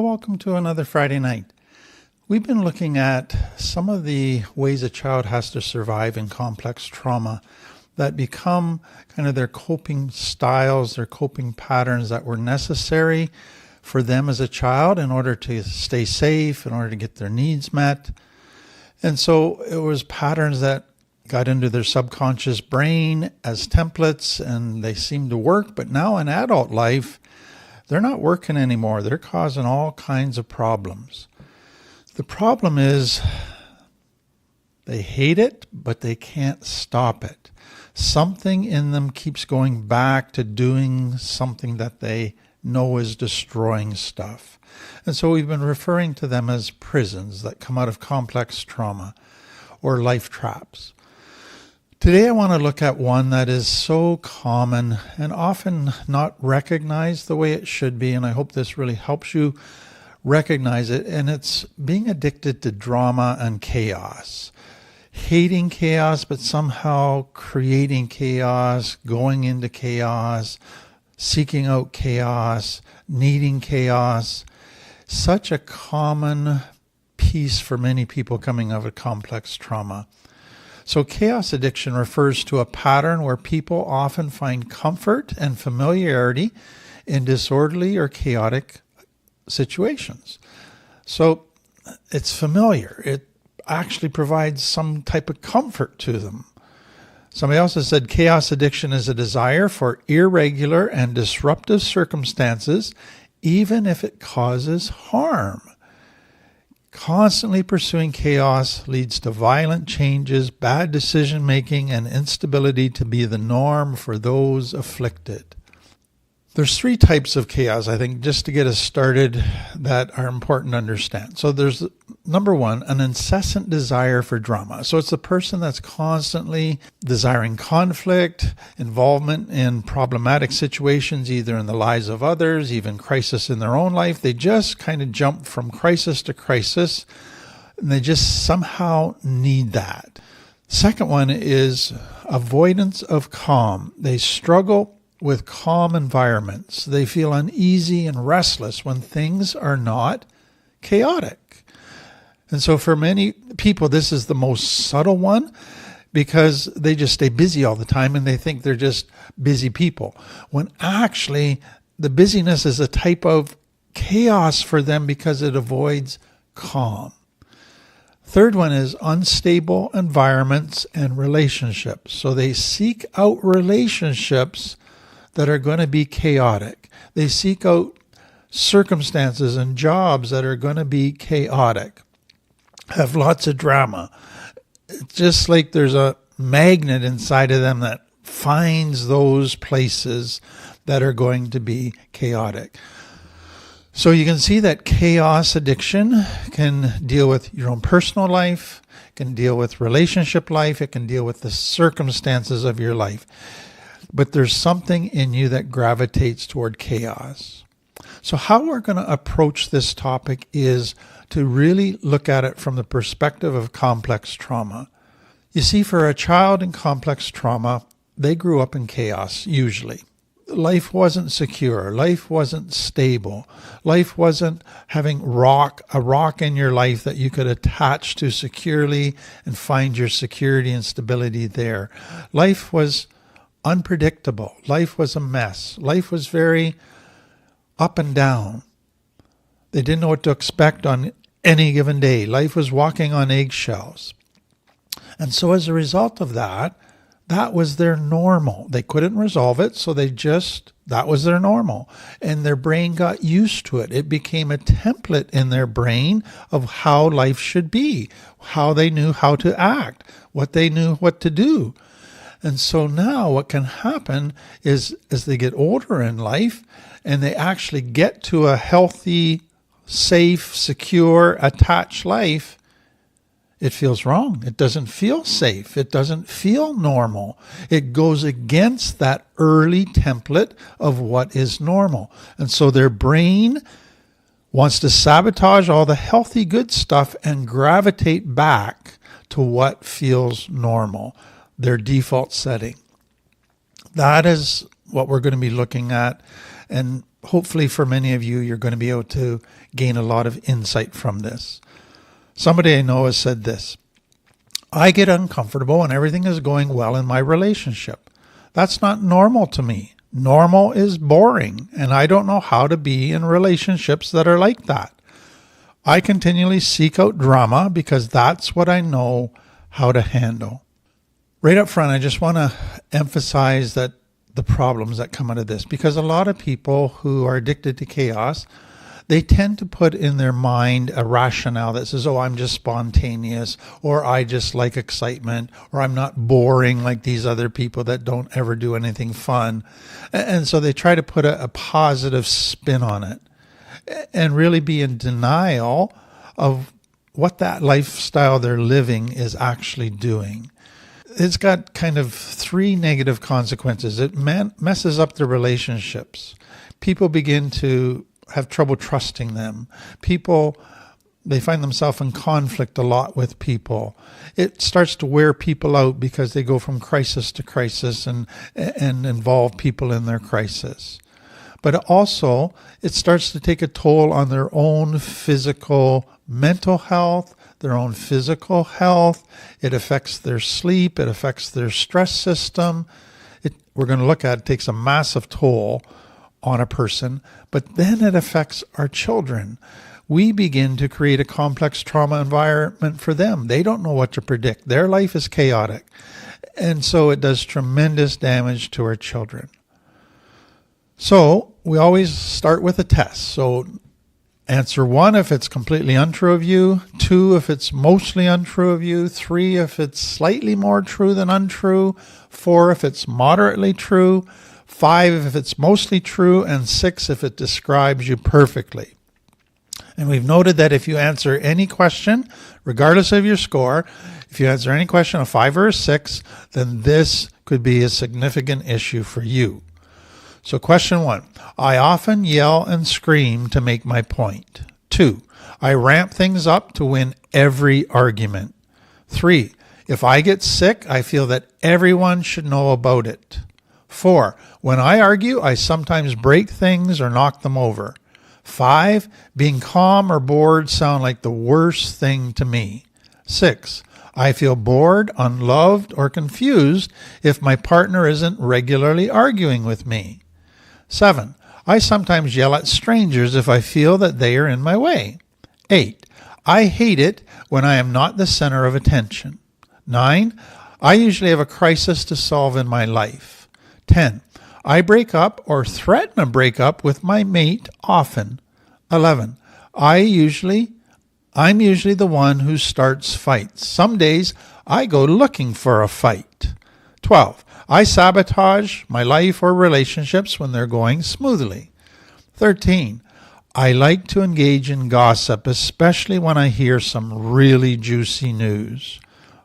welcome to another Friday night. We've been looking at some of the ways a child has to survive in complex trauma that become kind of their coping styles, their coping patterns that were necessary for them as a child in order to stay safe, in order to get their needs met. And so it was patterns that got into their subconscious brain as templates, and they seemed to work. But now in adult life, they're not working anymore. They're causing all kinds of problems. The problem is they hate it, but they can't stop it. Something in them keeps going back to doing something that they know is destroying stuff. And so we've been referring to them as prisons that come out of complex trauma or life traps. Today I want to look at one that is so common and often not recognized the way it should be, and I hope this really helps you recognize it, and it's being addicted to drama and chaos. Hating chaos, but somehow creating chaos, going into chaos, seeking out chaos, needing chaos. Such a common piece for many people coming out of complex trauma. So chaos addiction refers to a pattern where people often find comfort and familiarity in disorderly or chaotic situations. So it's familiar. It actually provides some type of comfort to them. Somebody else has said chaos addiction is a desire for irregular and disruptive circumstances, even if it causes harm. Constantly pursuing chaos leads to violent changes, bad decision-making, and instability to be the norm for those afflicted. There's three types of chaos, I think, just to get us started, that are important to understand. So there's, number one, an incessant desire for drama. So it's the person that's constantly desiring conflict, involvement in problematic situations, either in the lives of others, even crisis in their own life. They just kind of jump from crisis to crisis, and they just somehow need that. Second one is avoidance of calm. They struggle with calm environments. They feel uneasy and restless when things are not chaotic. And so for many people, this is the most subtle one because they just stay busy all the time and they think they're just busy people, when actually the busyness is a type of chaos for them because it avoids calm. Third one is unstable environments and relationships. So they seek out relationships that are going to be chaotic. They seek out circumstances and jobs that are going to be chaotic, have lots of drama. It's just like there's a magnet inside of them that finds those places that are going to be chaotic. So you can see that chaos addiction can deal with your own personal life, can deal with relationship life, it can deal with the circumstances of your life. But there's something in you that gravitates toward chaos. So how we're going to approach this topic is to really look at it from the perspective of complex trauma. You see, for a child in complex trauma, they grew up in chaos, usually. Life wasn't secure. Life wasn't stable. Life wasn't having a rock in your life that you could attach to securely and find your security and stability there. Life was unpredictable. Life was a mess. Life was very up and down. They didn't know what to expect on any given day. Life was walking on eggshells. And so as a result of that, that was their normal. They couldn't resolve it, so that was their normal. And their brain got used to it. It became a template in their brain of how life should be, how they knew how to act, what they knew what to do. And so now what can happen is as they get older in life and they actually get to a healthy, safe, secure, attached life, it feels wrong. It doesn't feel safe. It doesn't feel normal. It goes against that early template of what is normal. And so their brain wants to sabotage all the healthy, good stuff and gravitate back to what feels normal, their default setting. That is what we're going to be looking at And hopefully for many of you, you're going to be able to gain a lot of insight from this. Somebody I know has said this: I get uncomfortable when everything is going well in my relationship. That's not normal to me. Normal is boring, and I don't know how to be in relationships that are like that. I continually seek out drama because that's what I know how to handle. Right up front, I just want to emphasize that the problems that come out of this, because a lot of people who are addicted to chaos, they tend to put in their mind a rationale that says, oh, I'm just spontaneous, or I just like excitement, or I'm not boring like these other people that don't ever do anything fun. And so they try to put a positive spin on it and really be in denial of what that lifestyle they're living is actually doing. It's got kind of three negative consequences. It messes up their relationships. People begin to have trouble trusting them. They find themselves in conflict a lot with people. It starts to wear people out because they go from crisis to crisis and involve people in their crisis. But also, it starts to take a toll on their own physical, mental health, their own physical health. It affects their sleep. It affects their stress system. We're going to look at it takes a massive toll on a person, but then it affects our children. We begin to create a complex trauma environment for them. They don't know what to predict. Their life is chaotic. And so it does tremendous damage to our children. So we always start with a test. So answer 1 if it's completely untrue of you, 2 if it's mostly untrue of you, 3 if it's slightly more true than untrue, 4 if it's moderately true, 5 if it's mostly true, and 6 if it describes you perfectly. And we've noted that if you answer any question, regardless of your score, if you answer any question a 5 or a 6, then this could be a significant issue for you. So question 1, I often yell and scream to make my point. 2, I ramp things up to win every argument. 3, if I get sick, I feel that everyone should know about it. 4, when I argue, I sometimes break things or knock them over. 5, being calm or bored sound like the worst thing to me. 6, I feel bored, unloved, or confused if my partner isn't regularly arguing with me. 7, I sometimes yell at strangers if I feel that they are in my way. 8, I hate it when I am not the center of attention. 9, I usually have a crisis to solve in my life. 10, I break up or threaten a breakup with my mate often. 11, I'm usually the one who starts fights. Some days I go looking for a fight. 12, I sabotage my life or relationships when they're going smoothly. 13, I like to engage in gossip, especially when I hear some really juicy news.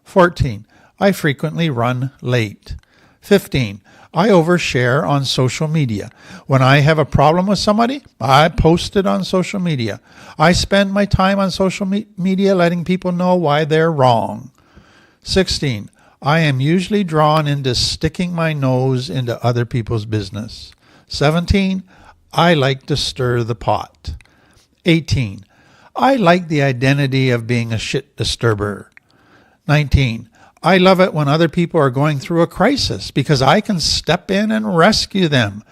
14, I frequently run late. 15, I overshare on social media. When I have a problem with somebody, I post it on social media. I spend my time on social media letting people know why they're wrong. 16, I am usually drawn into sticking my nose into other people's business. 17, I like to stir the pot. 18, I like the identity of being a shit disturber. 19, I love it when other people are going through a crisis because I can step in and rescue them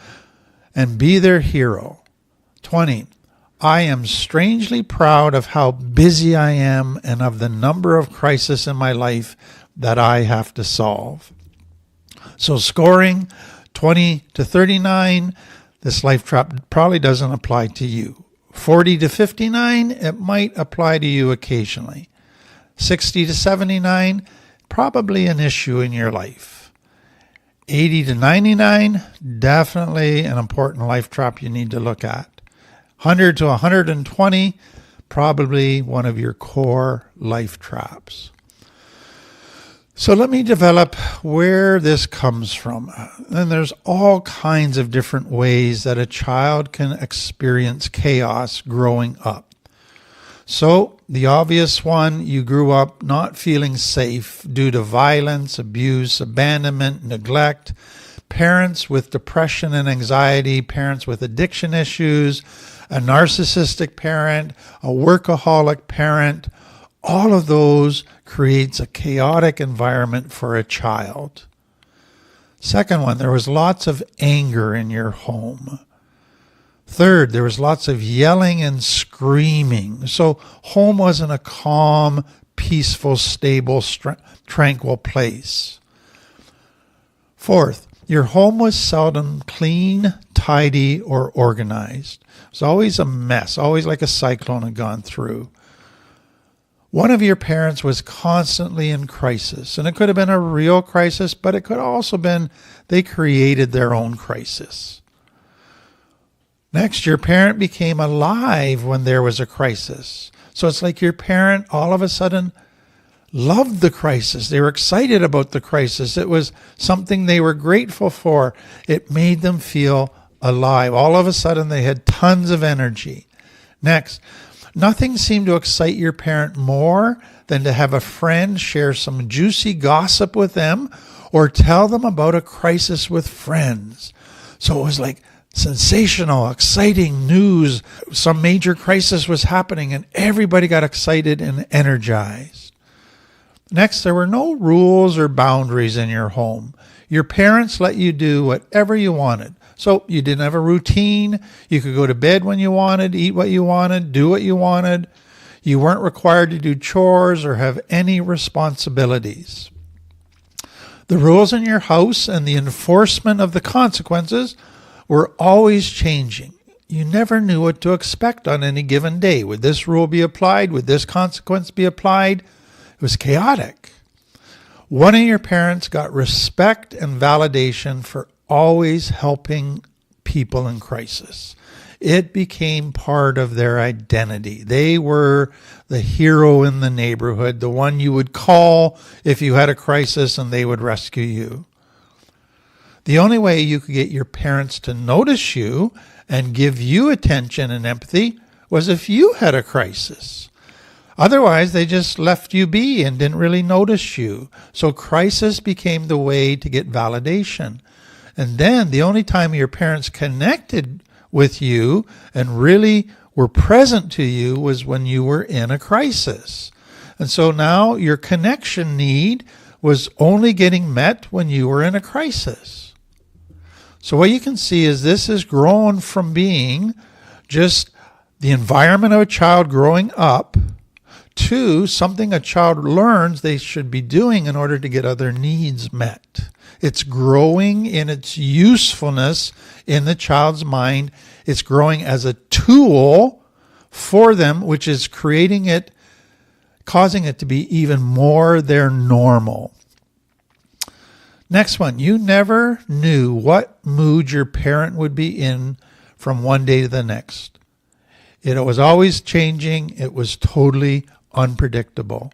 and be their hero. 20, I am strangely proud of how busy I am and of the number of crises in my life that I have to solve. So scoring 20 to 39, this life trap probably doesn't apply to you. 40 to 59, it might apply to you occasionally. 60 to 79, probably an issue in your life. 80 to 99, definitely an important life trap you need to look at. 100 to 120, probably one of your core life traps. So let me develop where this comes from. And there's all kinds of different ways that a child can experience chaos growing up. So the obvious one, you grew up not feeling safe due to violence, abuse, abandonment, neglect, parents with depression and anxiety, parents with addiction issues, a narcissistic parent, a workaholic parent, all of those creates a chaotic environment for a child. Second one, there was lots of anger in your home. Third, there was lots of yelling and screaming. So home wasn't a calm, peaceful, stable, tranquil place. Fourth, your home was seldom clean, tidy, or organized. It was always a mess, always like a cyclone had gone through. One of your parents was constantly in crisis, and it could have been a real crisis, but it could also have been they created their own crisis. Next, your parent became alive when there was a crisis. So it's like your parent all of a sudden loved the crisis. They were excited about the crisis. It was something they were grateful for. It made them feel alive. All of a sudden, they had tons of energy. Next, nothing seemed to excite your parent more than to have a friend share some juicy gossip with them or tell them about a crisis with friends. So it was like sensational, exciting news. Some major crisis was happening and everybody got excited and energized. Next, there were no rules or boundaries in your home. Your parents let you do whatever you wanted. So you didn't have a routine. You could go to bed when you wanted, eat what you wanted, do what you wanted. You weren't required to do chores or have any responsibilities. The rules in your house and the enforcement of the consequences were always changing. You never knew what to expect on any given day. Would this rule be applied? Would this consequence be applied? It was chaotic. One of your parents got respect and validation for always helping people in crisis. It became part of their identity. They were the hero in the neighborhood, the one you would call if you had a crisis and they would rescue you. The only way you could get your parents to notice you and give you attention and empathy was if you had a crisis. Otherwise, they just left you be and didn't really notice you. So crisis became the way to get validation. And then the only time your parents connected with you and really were present to you was when you were in a crisis. And so now your connection need was only getting met when you were in a crisis. So what you can see is this has grown from being just the environment of a child growing up to something a child learns they should be doing in order to get other needs met. It's growing in its usefulness in the child's mind. It's growing as a tool for them, which is creating it, causing it to be even more their normal. Next one, you never knew what mood your parent would be in from one day to the next. It was always changing. It was totally unpredictable.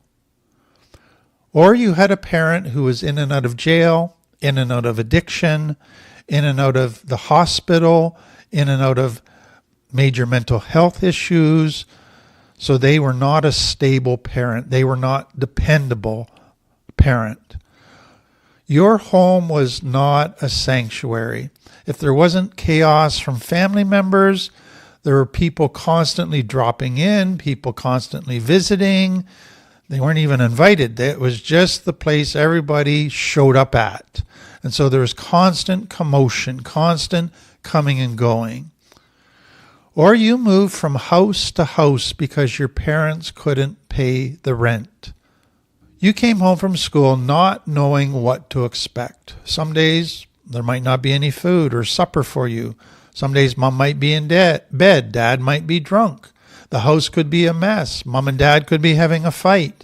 Or you had a parent who was in and out of jail, in and out of addiction, in and out of the hospital, in and out of major mental health issues. So they were not a stable parent. They were not dependable parent. Your home was not a sanctuary. If there wasn't chaos from family members, there were people constantly dropping in, people constantly visiting. They weren't even invited. It was just the place everybody showed up at. And so there was constant commotion, constant coming and going. Or you moved from house to house because your parents couldn't pay the rent. You came home from school not knowing what to expect. Some days there might not be any food or supper for you. Some days mom might be in bed, dad might be drunk. The house could be a mess. Mom and dad could be having a fight.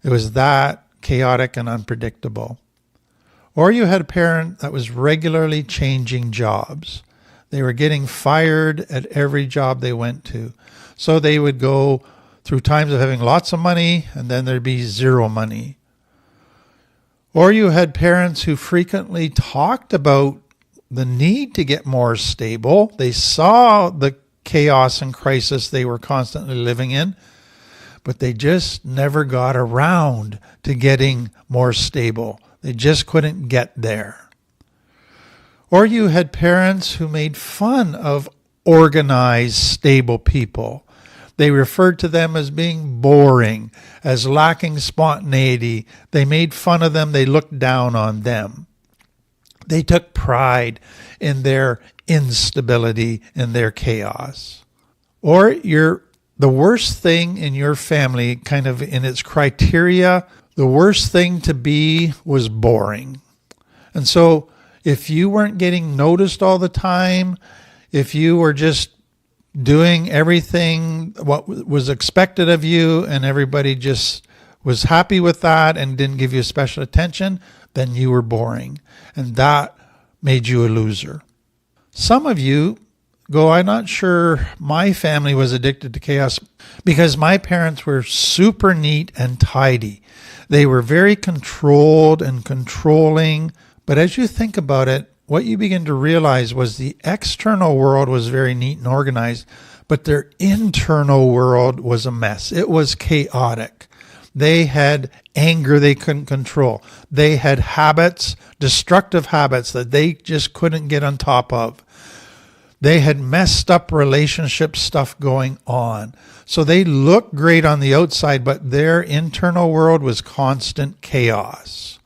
It was that chaotic and unpredictable. Or you had a parent that was regularly changing jobs. They were getting fired at every job they went to. So they would go through times of having lots of money and then there'd be zero money. Or you had parents who frequently talked about the need to get more stable. They saw the chaos and crisis they were constantly living in, but they just never got around to getting more stable. They just couldn't get there. Or you had parents who made fun of organized, stable people. They referred to them as being boring, as lacking spontaneity. They made fun of them. They looked down on them. They took pride in their instability and their chaos. Or the worst thing in your family, kind of in its criteria, the worst thing to be was boring. And so if you weren't getting noticed all the time, if you were just doing everything what was expected of you and everybody just was happy with that and didn't give you special attention, then you were boring. And that made you a loser. Some of you go, I'm not sure my family was addicted to chaos because my parents were super neat and tidy. They were very controlled and controlling. But as you think about it, what you begin to realize was the external world was very neat and organized, but their internal world was a mess. It was chaotic. They had anger they couldn't control. They had habits, destructive habits that they just couldn't get on top of. They had messed up relationship stuff going on. So they looked great on the outside, but their internal world was constant chaos.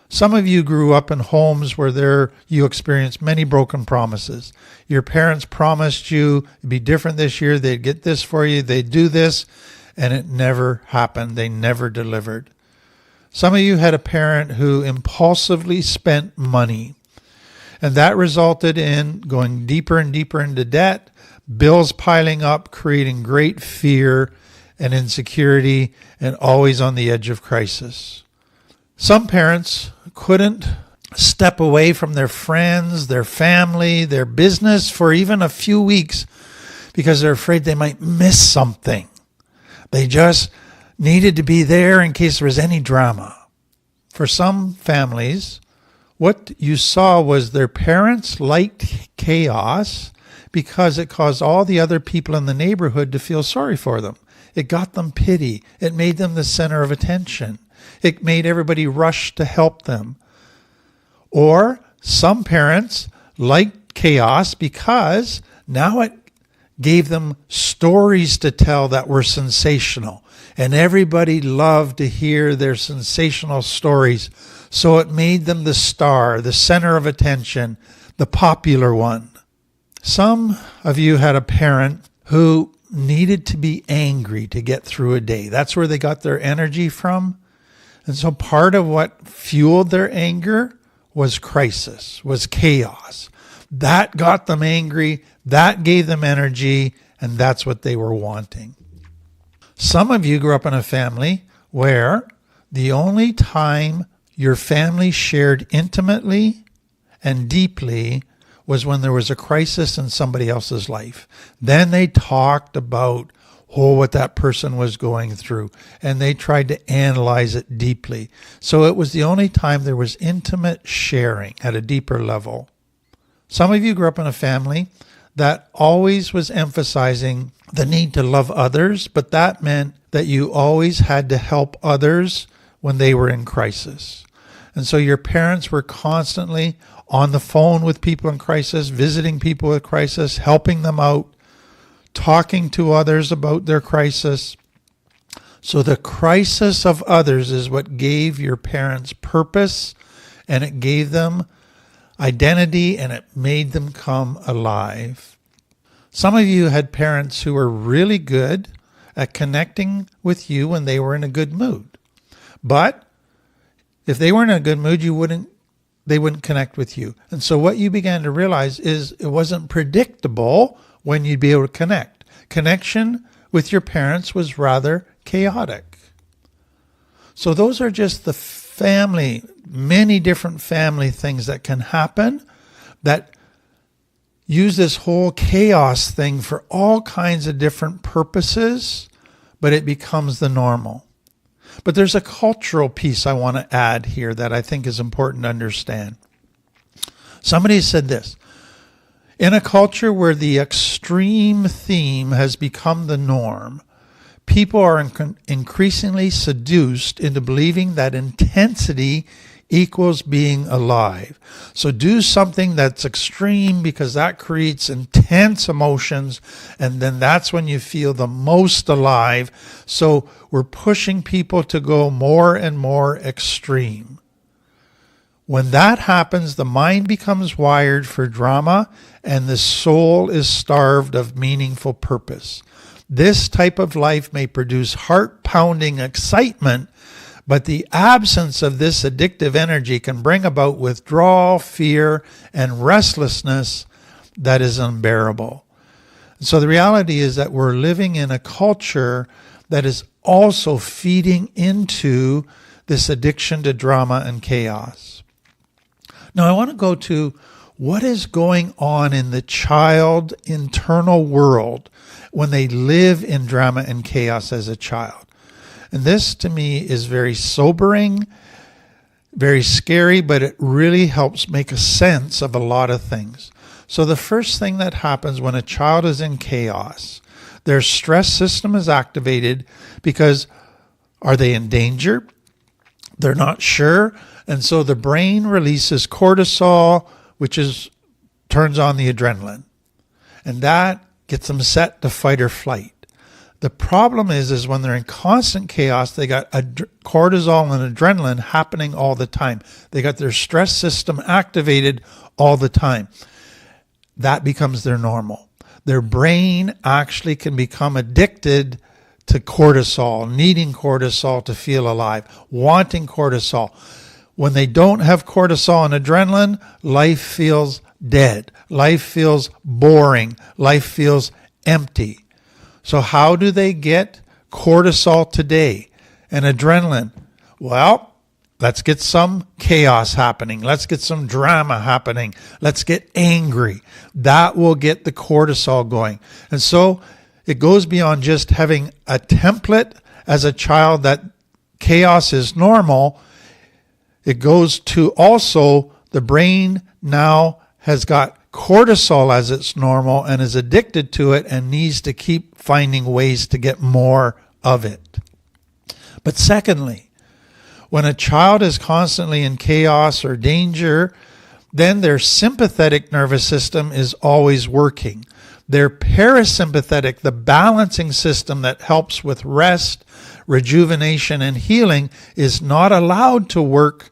Some of you grew up in homes where you experienced many broken promises. Your parents promised you it'd be different this year. They'd get this for you. They'd do this. And it never happened. They never delivered. Some of you had a parent who impulsively spent money. And that resulted in going deeper and deeper into debt, bills piling up, creating great fear and insecurity, and always on the edge of crisis. Some parents couldn't step away from their friends, their family, their business for even a few weeks because they're afraid they might miss something. They just needed to be there in case there was any drama. For some families, what you saw was their parents liked chaos because it caused all the other people in the neighborhood to feel sorry for them. It got them pity. It made them the center of attention. It made everybody rush to help them. Or some parents liked chaos because now it gave them stories to tell that were sensational. And everybody loved to hear their sensational stories. So it made them the star, the center of attention, the popular one. Some of you had a parent who needed to be angry to get through a day. That's where they got their energy from. And so part of what fueled their anger was crisis, was chaos. That got them angry, that gave them energy, and that's what they were wanting. Some of you grew up in a family where the only time your family shared intimately and deeply was when there was a crisis in somebody else's life. Then they talked about what that person was going through, and they tried to analyze it deeply. So it was the only time there was intimate sharing at a deeper level. Some of you grew up in a family that always was emphasizing the need to love others, but that meant that you always had to help others when they were in crisis. And so your parents were constantly on the phone with people in crisis, visiting people with crisis, helping them out, talking to others about their crisis. So the crisis of others is what gave your parents purpose, and it gave them identity, and it made them come alive. Some of you had parents who were really good at connecting with you when they were in a good mood. But if they weren't in a good mood, they wouldn't connect with you. And so what you began to realize is it wasn't predictable when you'd be able to connect. Connection with your parents was rather chaotic. So those are just the family, many different family things that can happen that use this whole chaos thing for all kinds of different purposes, but it becomes the normal. But there's a cultural piece I want to add here that I think is important to understand. Somebody said this: in a culture where the extreme theme has become the norm, people are increasingly seduced into believing that intensity equals being alive. So do something that's extreme because that creates intense emotions, and then that's when you feel the most alive. So we're pushing people to go more and more extreme. When that happens, the mind becomes wired for drama and the soul is starved of meaningful purpose. This type of life may produce heart-pounding excitement, but the absence of this addictive energy can bring about withdrawal, fear, and restlessness that is unbearable. So the reality is that we're living in a culture that is also feeding into this addiction to drama and chaos. Now I want to go to what is going on in the child internal world when they live in drama and chaos as a child. And this to me is very sobering, very scary, but it really helps make a sense of a lot of things. So the first thing that happens when a child is in chaos, their stress system is activated because are they in danger? They're not sure. And so the brain releases cortisol, which turns on the adrenaline. And that gets them set to fight or flight. The problem is when they're in constant chaos, they got cortisol and adrenaline happening all the time. They got their stress system activated all the time. That becomes their normal. Their brain actually can become addicted to cortisol, needing cortisol to feel alive, wanting cortisol. When they don't have cortisol and adrenaline, life feels dead. Life feels boring. Life feels empty. So how do they get cortisol today and adrenaline? Well, let's get some chaos happening. Let's get some drama happening. Let's get angry. That will get the cortisol going. And so it goes beyond just having a template as a child that chaos is normal. It goes to also the brain now has got cortisol as its normal and is addicted to it and needs to keep finding ways to get more of it. But secondly, when a child is constantly in chaos or danger, then their sympathetic nervous system is always working. Their parasympathetic, the balancing system that helps with rest, rejuvenation, and healing, is not allowed to work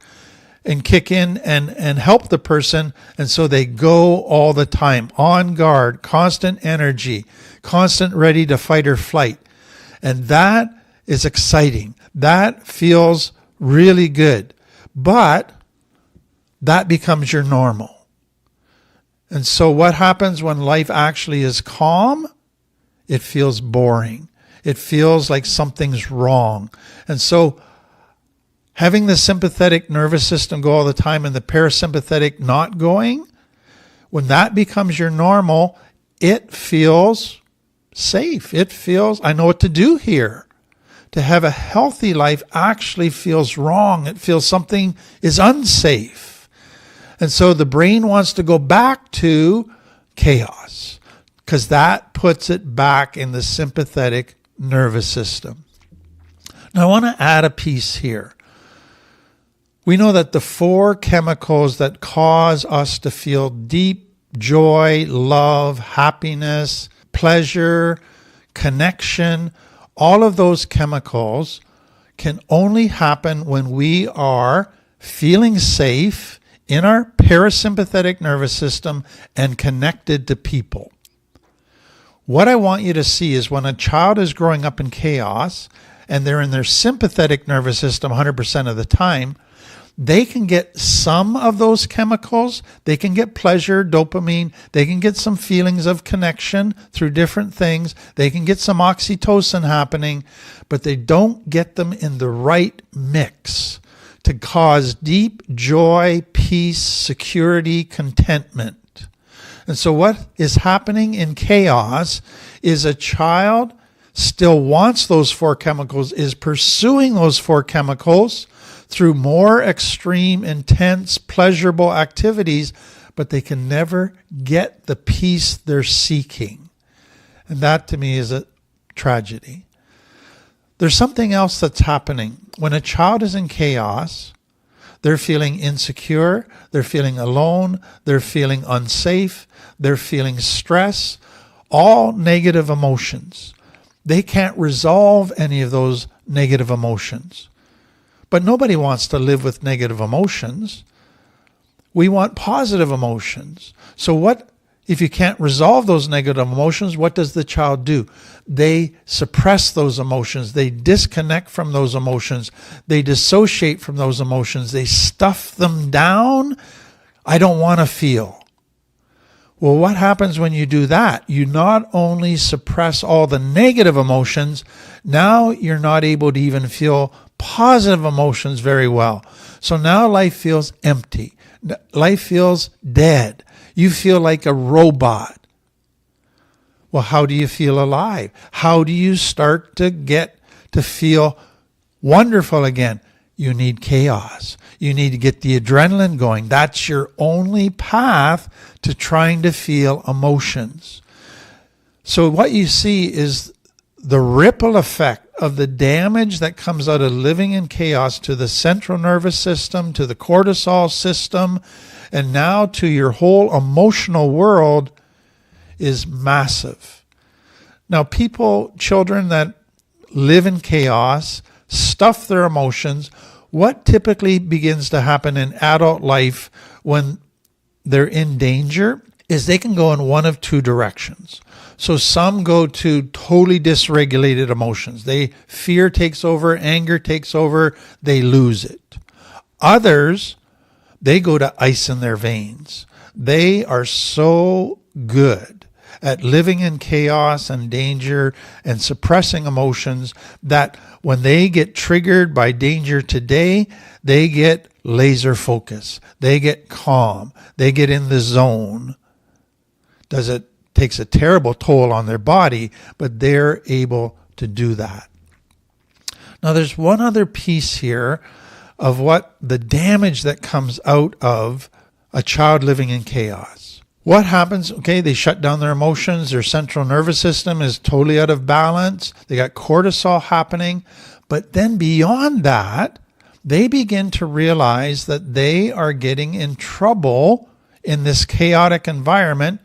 and kick in and help the person. And so they go all the time, on guard, constant energy, constant ready to fight or flight. And that is exciting. That feels really good. But that becomes your normal. And so what happens when life actually is calm? It feels boring. It feels like something's wrong. And so having the sympathetic nervous system go all the time and the parasympathetic not going, when that becomes your normal, it feels safe. It feels, I know what to do here. To have a healthy life actually feels wrong. It feels something is unsafe. And so the brain wants to go back to chaos because that puts it back in the sympathetic nervous system. Now I want to add a piece here. We know that the 4 chemicals that cause us to feel deep joy, love, happiness, pleasure, connection, all of those chemicals can only happen when we are feeling safe in our parasympathetic nervous system and connected to people. What I want you to see is when a child is growing up in chaos and they're in their sympathetic nervous system 100% of the time, they can get some of those chemicals. They can get pleasure, dopamine. They can get some feelings of connection through different things. They can get some oxytocin happening, but they don't get them in the right mix to cause deep joy, peace, security, contentment. And so what is happening in chaos is a child still wants those 4 chemicals, is pursuing those 4 chemicals through more extreme, intense, pleasurable activities, but they can never get the peace they're seeking. And that to me is a tragedy. There's something else that's happening. When a child is in chaos, They're feeling insecure. They're feeling alone. They're feeling unsafe. They're feeling stress. All negative emotions. They can't resolve any of those negative emotions. But nobody wants to live with negative emotions. We want positive emotions. So what if you can't resolve those negative emotions? What does the child do? They suppress those emotions. They disconnect from those emotions. They dissociate from those emotions. They stuff them down. I don't want to feel. Well, what happens when you do that? You not only suppress all the negative emotions, now you're not able to even feel positive emotions very well. So now life feels empty. Life feels dead. You feel like a robot. Well, how do you feel alive? How do you start to get to feel wonderful again? You need chaos. You need to get the adrenaline going. That's your only path to trying to feel emotions. So what you see is the ripple effect of the damage that comes out of living in chaos to the central nervous system, to the cortisol system, and now to your whole emotional world is massive. Now children that live in chaos, stuff their emotions. What typically begins to happen in adult life when they're in danger is they can go in one of two directions. So some go to totally dysregulated emotions. Fear takes over, anger takes over, they lose it. Others, they go to ice in their veins. They are so good at living in chaos and danger and suppressing emotions that when they get triggered by danger today, they get laser focus. They get calm. They get in the zone. Takes a terrible toll on their body, but they're able to do that. Now there's one other piece here of what the damage that comes out of a child living in chaos. What happens? Okay, they shut down their emotions. Their central nervous system is totally out of balance. They got cortisol happening. But then beyond that, they begin to realize that they are getting in trouble in this chaotic environment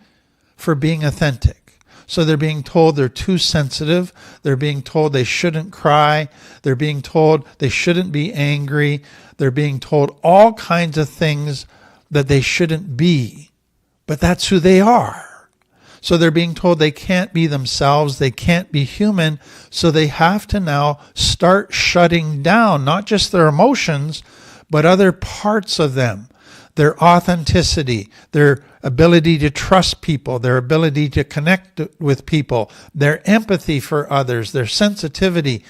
for being authentic. So they're being told they're too sensitive. They're being told they shouldn't cry. They're being told they shouldn't be angry. They're being told all kinds of things that they shouldn't be. But that's who they are. So they're being told they can't be themselves. They can't be human. So they have to now start shutting down, not just their emotions, but other parts of them. Their authenticity, their ability to trust people, their ability to connect with people, their empathy for others, their sensitivity.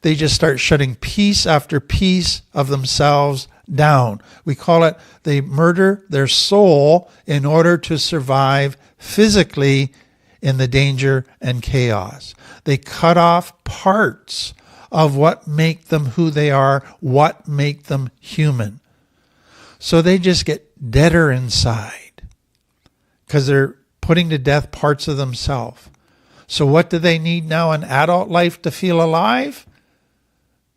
They just start shutting piece after piece of themselves down. We call it they murder their soul in order to survive physically in the danger and chaos. They cut off parts of what make them who they are, what make them human. So they just get deader inside because they're putting to death parts of themselves. So what do they need now in adult life to feel alive?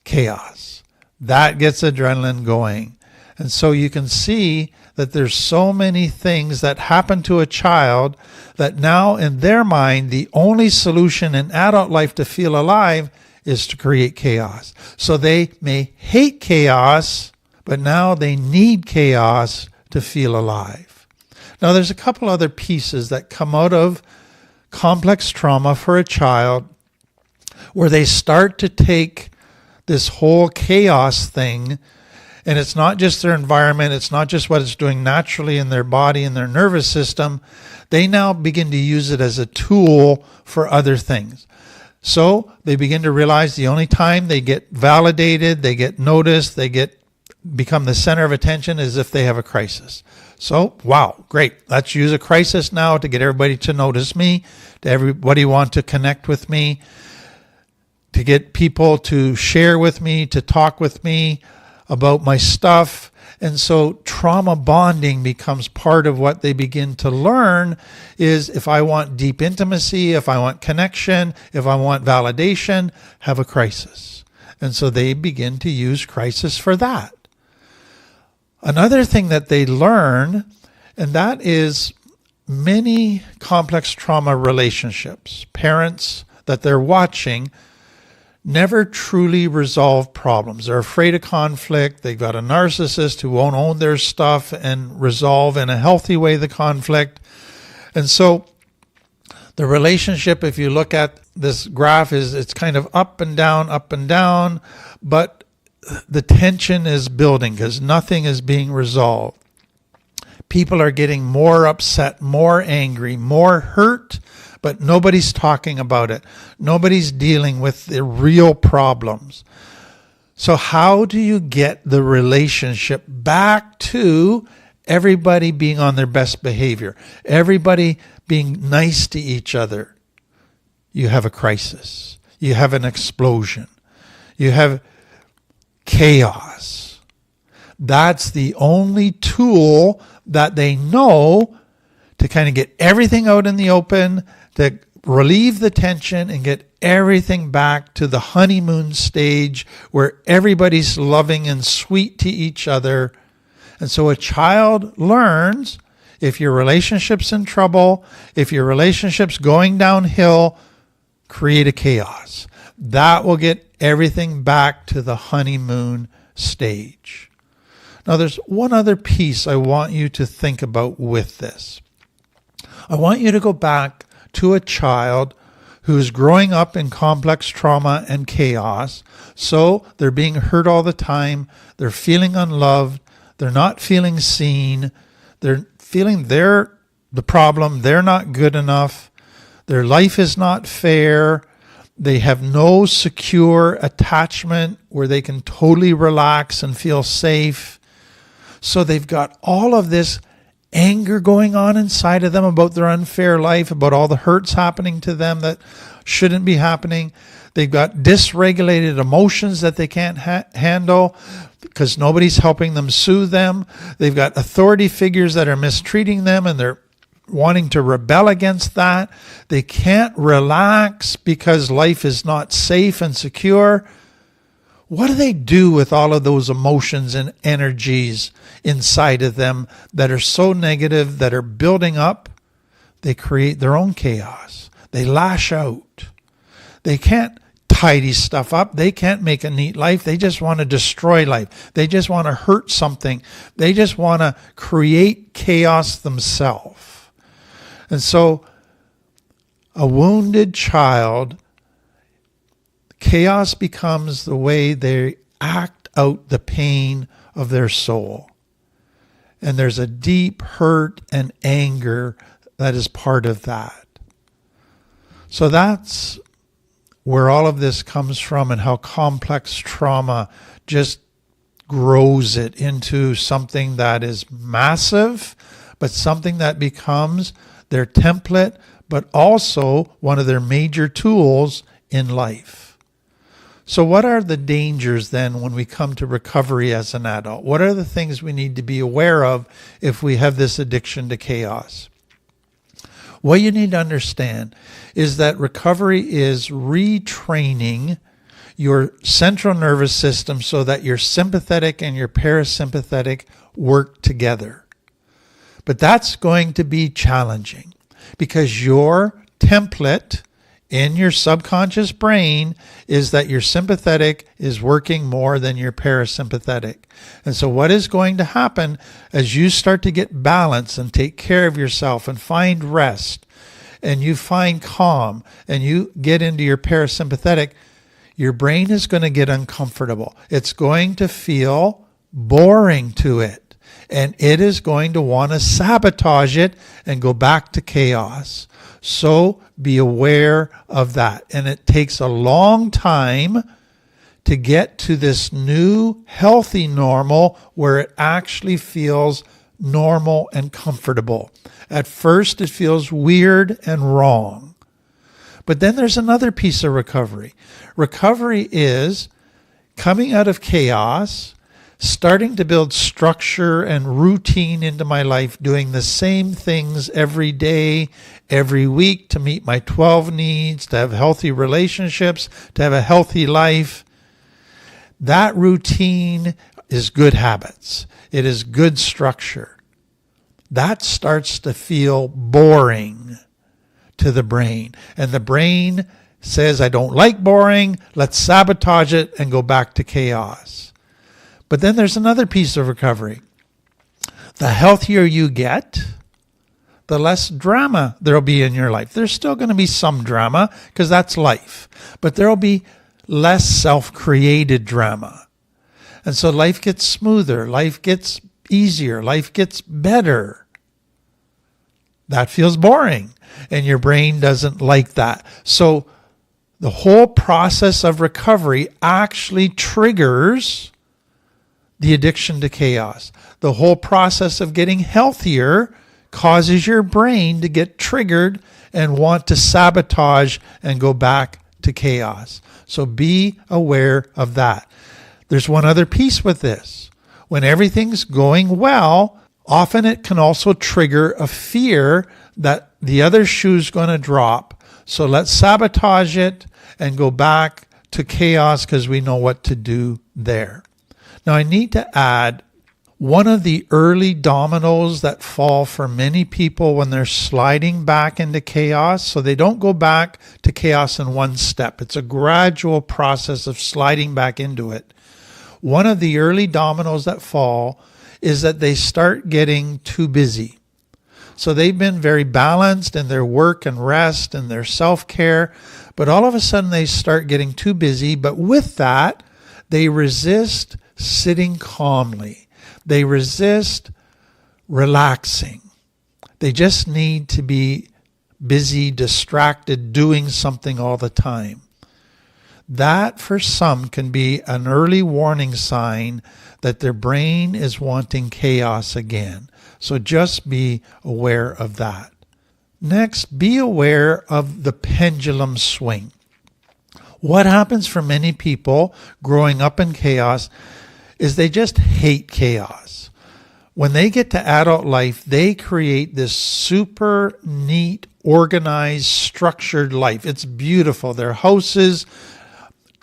Chaos. That gets adrenaline going. And so you can see that there's so many things that happen to a child that now in their mind, the only solution in adult life to feel alive is to create chaos. So they may hate chaos, but now they need chaos to feel alive. Now there's a couple other pieces that come out of complex trauma for a child where they start to take this whole chaos thing, and it's not just their environment, it's not just what it's doing naturally in their body and their nervous system. They now begin to use it as a tool for other things. So they begin to realize the only time they get validated, they get noticed, become the center of attention is if they have a crisis. So, wow, great. Let's use a crisis now to get everybody to notice me, to everybody want to connect with me, to get people to share with me, to talk with me about my stuff. And so trauma bonding becomes part of what they begin to learn is if I want deep intimacy, if I want connection, if I want validation, have a crisis. And so they begin to use crisis for that. Another thing that they learn, and that is many complex trauma relationships, parents that they're watching never truly resolve problems. They're afraid of conflict. They've got a narcissist who won't own their stuff and resolve in a healthy way the conflict. And so the relationship, if you look at this graph, it's kind of up and down, but the tension is building because nothing is being resolved. People are getting more upset, more angry, more hurt, but nobody's talking about it. Nobody's dealing with the real problems. So how do you get the relationship back to everybody being on their best behavior, everybody being nice to each other? You have a crisis. You have an explosion. You have chaos. That's the only tool that they know to kind of get everything out in the open, to relieve the tension and get everything back to the honeymoon stage where everybody's loving and sweet to each other. And so a child learns, if your relationship's in trouble, if your relationship's going downhill, create a chaos. That will get everything back to the honeymoon stage. Now, there's one other piece I want you to think about with this. I want you to go back to a child who's growing up in complex trauma and chaos. So they're being hurt all the time. They're feeling unloved. They're not feeling seen. They're feeling they're the problem. They're not good enough. Their life is not fair. They have no secure attachment where they can totally relax and feel safe. So they've got all of this anger going on inside of them about their unfair life, about all the hurts happening to them that shouldn't be happening. They've got dysregulated emotions that they can't handle because nobody's helping them soothe them. They've got authority figures that are mistreating them and they're wanting to rebel against that. They can't relax because life is not safe and secure. What do they do with all of those emotions and energies inside of them that are so negative, that are building up? They create their own chaos. They lash out. They can't tidy stuff up. They can't make a neat life. They just want to destroy life. They just want to hurt something. They just want to create chaos themselves. And so a wounded child, chaos becomes the way they act out the pain of their soul. And there's a deep hurt and anger that is part of that. So that's where all of this comes from and how complex trauma just grows it into something that is massive, but something that becomes their template, but also one of their major tools in life. So what are the dangers then when we come to recovery as an adult? What are the things we need to be aware of if we have this addiction to chaos? What you need to understand is that recovery is retraining your central nervous system so that your sympathetic and your parasympathetic work together. But that's going to be challenging because your template in your subconscious brain is that your sympathetic is working more than your parasympathetic. And so what is going to happen as you start to get balance and take care of yourself and find rest and you find calm and you get into your parasympathetic, your brain is going to get uncomfortable. It's going to feel boring to it. And it is going to want to sabotage it and go back to chaos. So be aware of that. And it takes a long time to get to this new healthy normal where it actually feels normal and comfortable. At first it feels weird and wrong. But then there's another piece of recovery. Recovery is coming out of chaos, starting to build structure and routine into my life, doing the same things every day, every week to meet my 12 needs, to have healthy relationships, to have a healthy life. That routine is good habits. It is good structure. That starts to feel boring to the brain. And the brain says, I don't like boring. Let's sabotage it and go back to chaos. But then there's another piece of recovery. The healthier you get, the less drama there'll be in your life. There's still going to be some drama because that's life. But there'll be less self-created drama. And so life gets smoother. Life gets easier. Life gets better. That feels boring. And your brain doesn't like that. So the whole process of recovery actually triggers the addiction to chaos. The whole process of getting healthier causes your brain to get triggered and want to sabotage and go back to chaos. So be aware of that. There's one other piece with this. When everything's going well, often it can also trigger a fear that the other shoe's going to drop. So let's sabotage it and go back to chaos because we know what to do there. Now I need to add, one of the early dominoes that fall for many people when they're sliding back into chaos, so they don't go back to chaos in one step. It's a gradual process of sliding back into it. One of the early dominoes that fall is that they start getting too busy. So they've been very balanced in their work and rest and their self-care, but all of a sudden they start getting too busy. But with that, they resist sitting calmly. They resist relaxing. They just need to be busy, distracted, doing something all the time. That, for some, can be an early warning sign that their brain is wanting chaos again. So just be aware of that. Next, be aware of the pendulum swing. What happens for many people growing up in chaos is they just hate chaos. When they get to adult life, they create this super neat, organized, structured life. It's beautiful. Their house is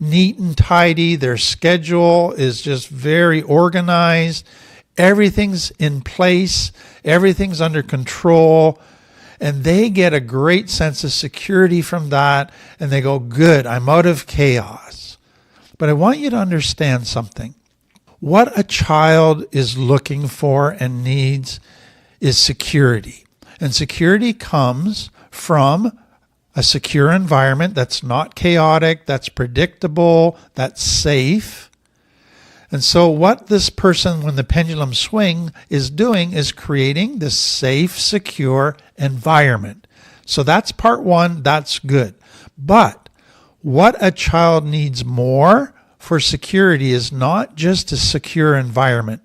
neat and tidy. Their schedule is just very organized. Everything's in place. Everything's under control. And they get a great sense of security from that. And they go, good, I'm out of chaos. But I want you to understand something. What a child is looking for and needs is security. And security comes from a secure environment that's not chaotic, that's predictable, that's safe. And so what this person, when the pendulum swing, is doing is creating this safe, secure environment. So that's part one, that's good. But what a child needs more for security is not just a secure environment.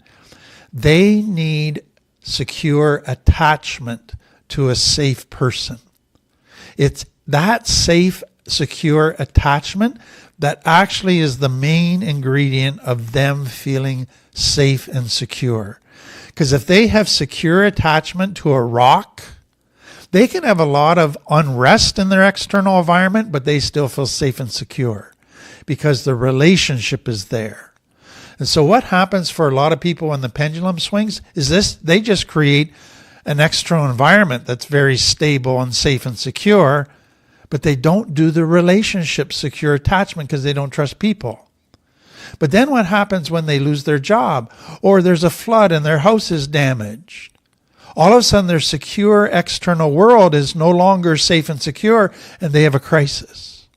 They need secure attachment to a safe person. It's that safe, secure attachment that actually is the main ingredient of them feeling safe and secure. Because if they have secure attachment to a rock, they can have a lot of unrest in their external environment, but they still feel safe and secure because the relationship is there. And so what happens for a lot of people when the pendulum swings is this: they just create an external environment that's very stable and safe and secure, but they don't do the relationship secure attachment because they don't trust people. But then what happens when they lose their job or there's a flood and their house is damaged? All of a sudden their secure external world is no longer safe and secure and they have a crisis.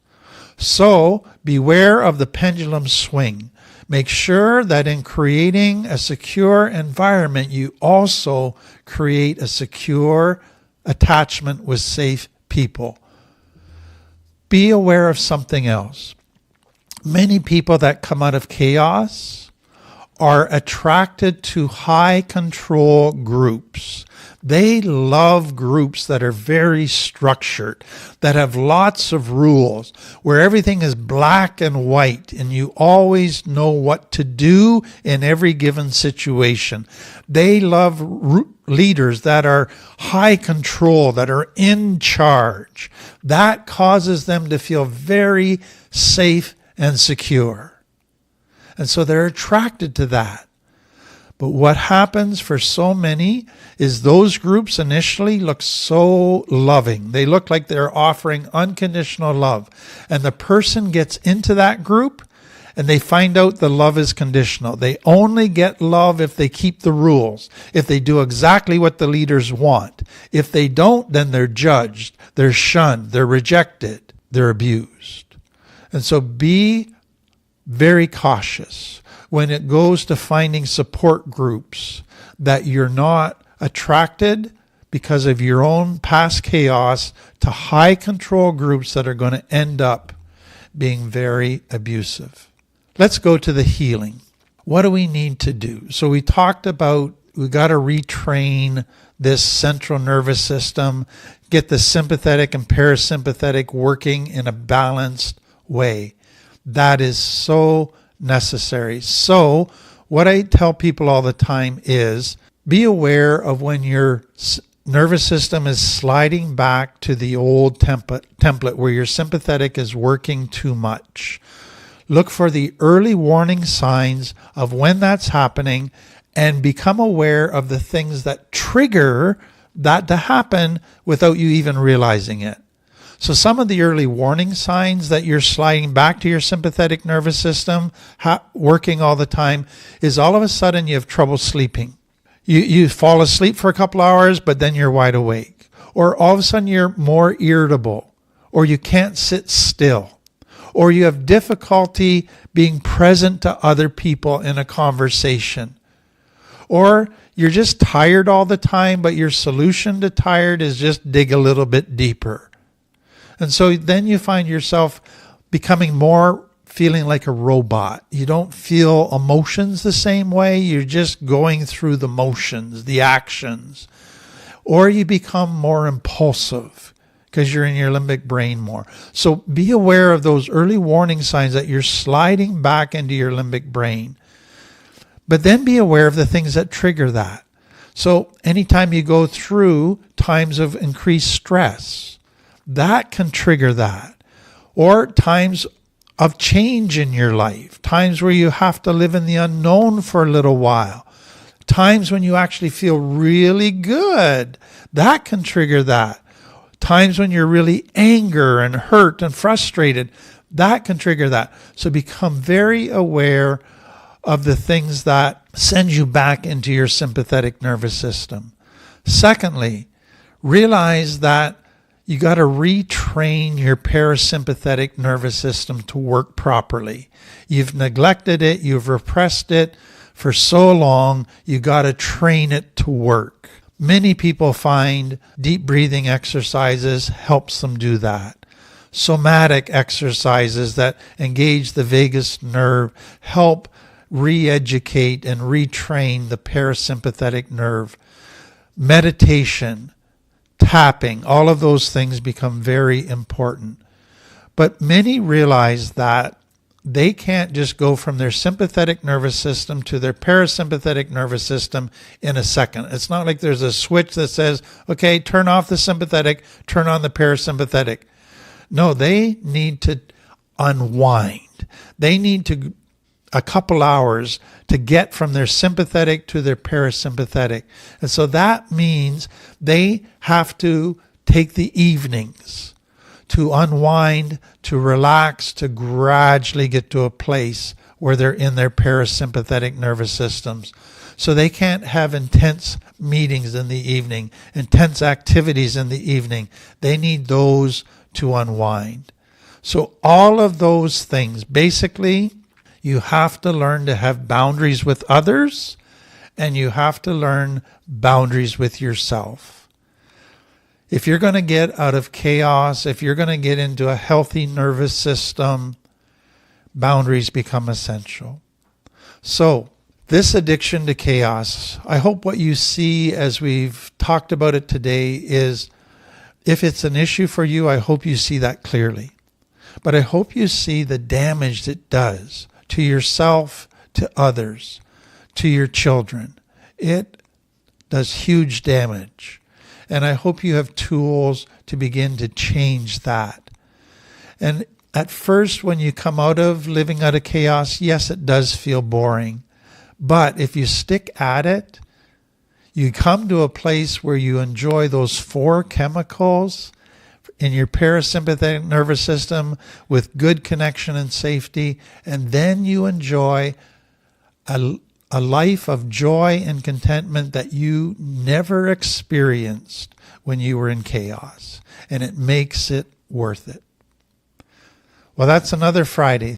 So beware of the pendulum swing. Make sure that in creating a secure environment, you also create a secure attachment with safe people. Be aware of something else. Many people that come out of chaos are attracted to high control groups. They love groups that are very structured, that have lots of rules, where everything is black and white, and you always know what to do in every given situation. They love leaders that are high control, that are in charge. That causes them to feel very safe and secure. And so they're attracted to that. But what happens for so many is those groups initially look so loving. They look like they're offering unconditional love. And the person gets into that group and they find out the love is conditional. They only get love if they keep the rules, if they do exactly what the leaders want. If they don't, then they're judged, they're shunned, they're rejected, they're abused. And so be very cautious when it goes to finding support groups that you're not attracted because of your own past chaos to high control groups that are going to end up being very abusive. Let's go to the healing. What do we need to do? So we talked about we got to retrain this central nervous system, get the sympathetic and parasympathetic working in a balanced way. That is so necessary. So what I tell people all the time is be aware of when your nervous system is sliding back to the old template where your sympathetic is working too much. Look for the early warning signs of when that's happening and become aware of the things that trigger that to happen without you even realizing it. So some of the early warning signs that you're sliding back to your sympathetic nervous system, working all the time, is all of a sudden you have trouble sleeping. You fall asleep for a couple hours, but then you're wide awake. Or all of a sudden you're more irritable, or you can't sit still, or you have difficulty being present to other people in a conversation. Or you're just tired all the time, but your solution to tired is just dig a little bit deeper. And so then you find yourself becoming more feeling like a robot. You don't feel emotions the same way. You're just going through the motions, the actions. Or you become more impulsive because you're in your limbic brain more. So be aware of those early warning signs that you're sliding back into your limbic brain. But then be aware of the things that trigger that. So anytime you go through times of increased stress, that can trigger that. Or times of change in your life, times where you have to live in the unknown for a little while, times when you actually feel really good, that can trigger that. Times when you're really angry and hurt and frustrated, that can trigger that. So become very aware of the things that send you back into your sympathetic nervous system. Secondly, realize that you got to retrain your parasympathetic nervous system to work properly. You've neglected it, you've repressed it for so long, you got to train it to work. Many people find deep breathing exercises helps them do that. Somatic exercises that engage the vagus nerve help re-educate and retrain the parasympathetic nerve. Meditation, tapping, all of those things become very important. But many realize that they can't just go from their sympathetic nervous system to their parasympathetic nervous system in a second. It's not like there's a switch that says, okay, turn off the sympathetic, turn on the parasympathetic. No, they need to unwind. They need to a couple hours to get from their sympathetic to their parasympathetic. And so that means they have to take the evenings to unwind, to relax, to gradually get to a place where they're in their parasympathetic nervous systems. So they can't have intense meetings in the evening, intense activities in the evening. They need those to unwind. So all of those things, basically, you have to learn to have boundaries with others, and you have to learn boundaries with yourself. If you're going to get out of chaos, if you're going to get into a healthy nervous system, boundaries become essential. So, this addiction to chaos, I hope what you see as we've talked about it today is, if it's an issue for you, I hope you see that clearly. But I hope you see the damage it does to yourself, to others, to your children. It does huge damage. And I hope you have tools to begin to change that. And at first, when you come out of living out of chaos, yes, it does feel boring. But if you stick at it, you come to a place where you enjoy those 4 chemicals in your parasympathetic nervous system with good connection and safety, and then you enjoy a life of joy and contentment that you never experienced when you were in chaos, and it makes it worth it. Well, that's another Friday.